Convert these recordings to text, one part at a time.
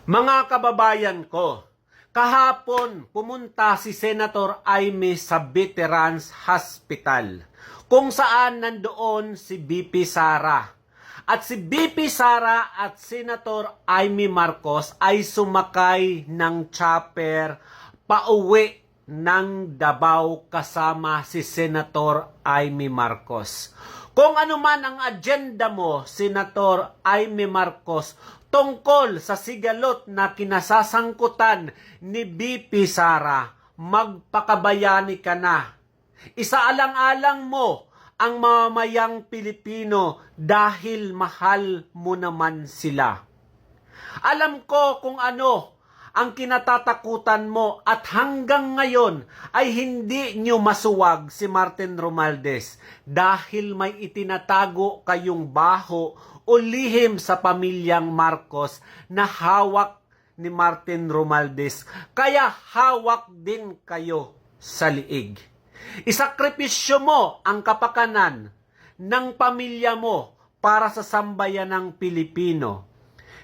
Mga kababayan ko, kahapon pumunta si Senator Amy sa Veterans Hospital kung saan nandoon si BP Sara. At si BP Sara at Senator Amy Marcos ay sumakay ng chopper pauwi ng Davao kasama si Senator Amy Marcos. Kung ano man ang agenda mo, Senator Amy Marcos, tungkol sa sigalot na kinasasangkutan ni BP Sara, magpakabayani ka na. Isaalang-alang mo ang mamamayang Pilipino dahil mahal mo naman sila. Alam ko kung ano ang kinatatakutan mo at hanggang ngayon ay hindi nyo masuwag si Martin Romualdez dahil may itinatago kayong baho o lihim sa pamilyang Marcos na hawak ni Martin Romualdez. Kaya hawak din kayo sa liig. Isakripisyo mo ang kapakanan ng pamilya mo para sa sambayan ng Pilipino.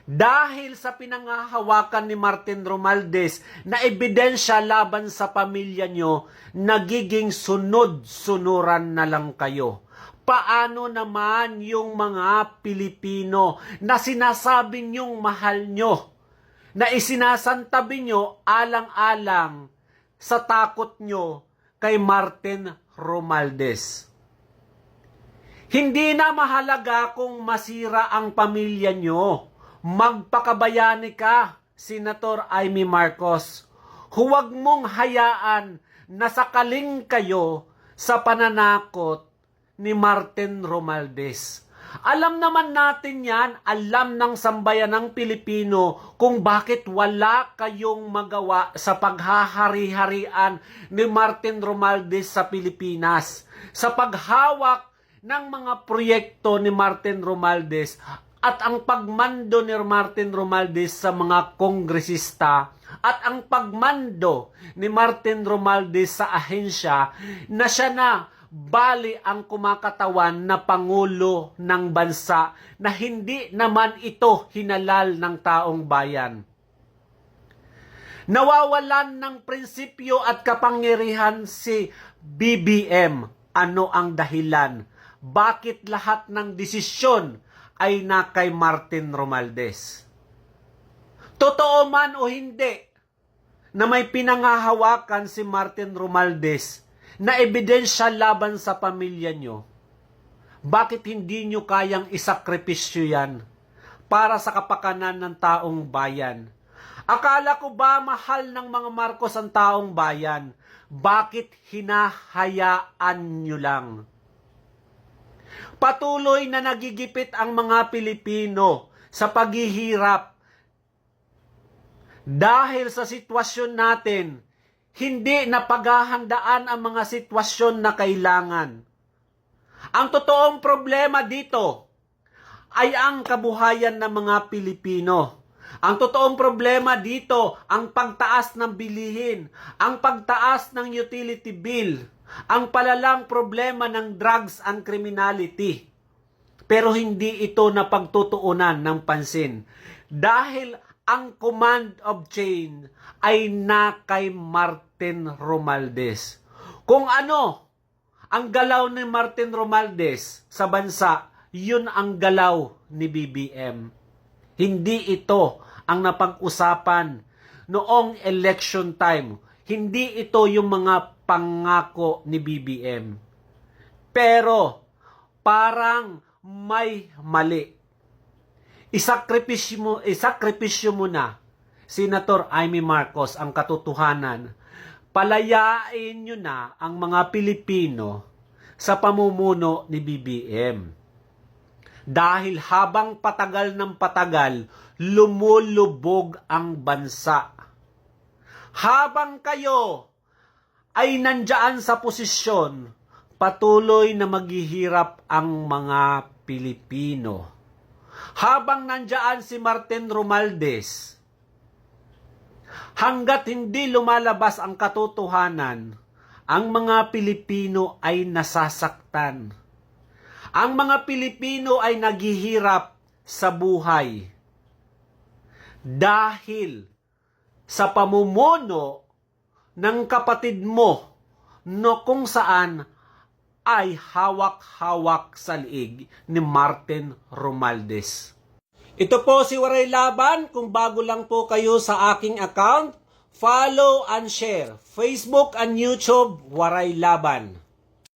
Dahil sa pinangahawakan ni Martin Romualdez na ebidensya laban sa pamilya nyo, nagiging sunod-sunuran na lang kayo. Paano naman yung mga Pilipino na sinasabi nyong mahal nyo, na isinasantabi nyo alang-alang sa takot nyo kay Martin Romualdez? Hindi na mahalaga kung masira ang pamilya nyo. Magpakabayani ka, Senator Amy Marcos. Huwag mong hayaan na sakaling kayo sa pananakot ni Martin Romualdez. Alam naman natin yan, alam ng sambayan ng Pilipino kung bakit wala kayong magawa sa paghahari-harian ni Martin Romualdez sa Pilipinas. Sa paghawak ng mga proyekto ni Martin Romualdez at ang pagmando ni Martin Romualdez sa mga kongresista at ang pagmando ni Martin Romualdez sa ahensya na siya na bali ang kumakatawan na Pangulo ng bansa na hindi naman ito hinalal ng taong bayan. Nawawalan ng prinsipyo at kapangyarihan si BBM. Ano ang dahilan? Bakit lahat ng desisyon ay na kay Martin Romualdez? Totoo man o hindi na may pinangahawakan si Martin Romualdez na ebidensya laban sa pamilya nyo, bakit hindi nyo kayang isakripisyo yan para sa kapakanan ng taong bayan? Akala ko ba mahal ng mga Marcos ang taong bayan? Bakit hinahayaan nyo lang? Patuloy na nagigipit ang mga Pilipino sa paghihirap dahil sa sitwasyon natin. Hindi na paghahandaan ang mga sitwasyon na kailangan. Ang totoong problema dito ay ang kabuhayan ng mga Pilipino. Ang totoong problema dito, ang pagtaas ng bilihin, ang pagtaas ng utility bill, ang palalang problema ng drugs and criminality. Pero hindi ito napagtutuunan ng pansin dahil ang command of change ay na kay Martin Romualdez. Kung ano ang galaw ni Martin Romualdez sa bansa, yun ang galaw ni BBM. Hindi ito ang napag-usapan noong election time. Hindi ito yung mga pangako ni BBM. Pero parang may mali. Isakripisyo mo na, Senator Amy Marcos, ang katotohanan. Palayain nyo na ang mga Pilipino sa pamumuno ni BBM. Dahil habang patagal ng patagal, lumulubog ang bansa. Habang kayo ay nandyan sa posisyon, patuloy na maghihirap ang mga Pilipino. Habang nandyan si Martin Romualdez, hanggat hindi lumalabas ang katotohanan, ang mga Pilipino ay nasasaktan. Ang mga Pilipino ay naghihirap sa buhay. dahil sa pamumuno ng kapatid mo no kung saan ay hawak-hawak sa liig ni Martin Romualdez. Ito po si Waray Laban. Kung bago lang po kayo sa aking account, follow and share. Facebook and YouTube, Waray Laban.